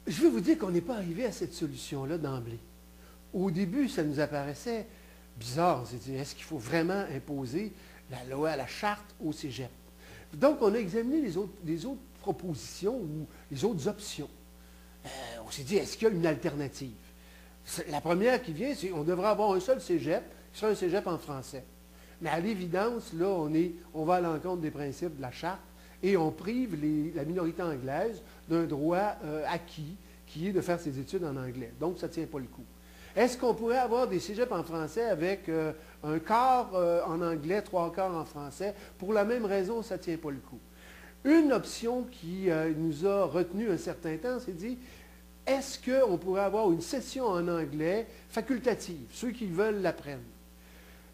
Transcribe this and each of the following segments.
je vais vous dire qu'on n'est pas arrivé à cette solution-là d'emblée. Au début, ça nous apparaissait bizarre. On s'est dit, est-ce qu'il faut vraiment imposer la loi, la charte au cégep? Donc, on a examiné les autres propositions ou les autres options. On s'est dit, est-ce qu'il y a une alternative? La première qui vient, c'est qu'on devrait avoir un seul cégep, qui sera un cégep en français. Mais à l'évidence, là, on va à l'encontre des principes de la charte et on prive la minorité anglaise d'un droit acquis, qui est de faire ses études en anglais. Donc, ça ne tient pas le coup. Est-ce qu'on pourrait avoir des cégeps en français avec un quart en anglais, trois quarts en français? Pour la même raison, ça ne tient pas le coup. Une option qui nous a retenu un certain temps, c'est dit, est-ce qu'on pourrait avoir une session en anglais facultative? Ceux qui veulent l'apprennent.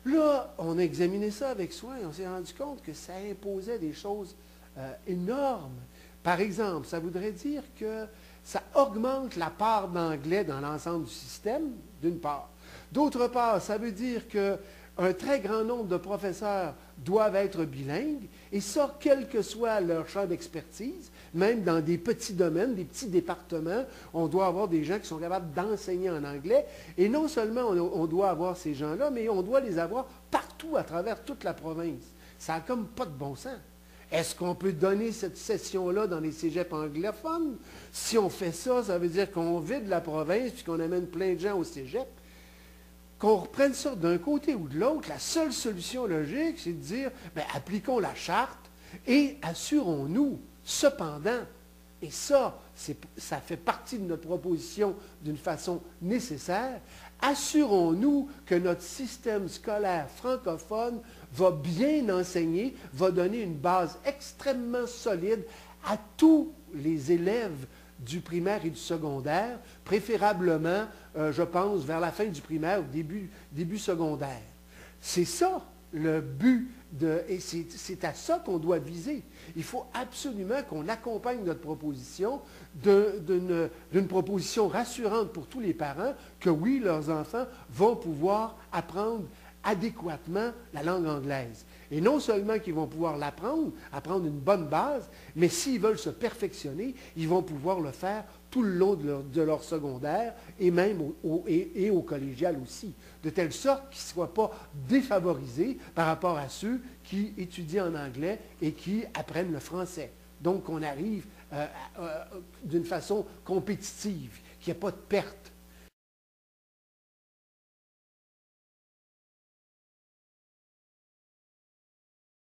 Là, on a examiné ça avec soin et on s'est rendu compte que ça imposait des choses énormes. Par exemple, ça voudrait dire que ça augmente la part d'anglais dans l'ensemble du système, d'une part. D'autre part, ça veut dire qu'un très grand nombre de professeurs doivent être bilingues, et ça, quel que soit leur champ d'expertise, même dans des petits domaines, des petits départements, on doit avoir des gens qui sont capables d'enseigner en anglais. Et non seulement on doit avoir ces gens-là, mais on doit les avoir partout à travers toute la province. Ça n'a comme pas de bon sens. Est-ce qu'on peut donner cette session-là dans les cégeps anglophones? Si on fait ça, ça veut dire qu'on vide la province puis qu'on amène plein de gens au cégep. Qu'on reprenne ça d'un côté ou de l'autre, la seule solution logique, c'est de dire, bien, appliquons la charte et assurons-nous, cependant, et ça fait partie de notre proposition d'une façon nécessaire, assurons-nous que notre système scolaire francophone va bien enseigner, va donner une base extrêmement solide à tous les élèves du primaire et du secondaire, préférablement, je pense, vers la fin du primaire ou début secondaire. C'est ça le but, et c'est à ça qu'on doit viser. Il faut absolument qu'on accompagne notre proposition d'une proposition rassurante pour tous les parents que oui, leurs enfants vont pouvoir apprendre adéquatement la langue anglaise. Et non seulement qu'ils vont pouvoir l'apprendre, apprendre une bonne base, mais s'ils veulent se perfectionner, ils vont pouvoir le faire tout le long de leur secondaire et même au collégial aussi, de telle sorte qu'ils ne soient pas défavorisés par rapport à ceux qui étudient en anglais et qui apprennent le français. Donc, on arrive d'une façon compétitive, qu'il n'y ait pas de perte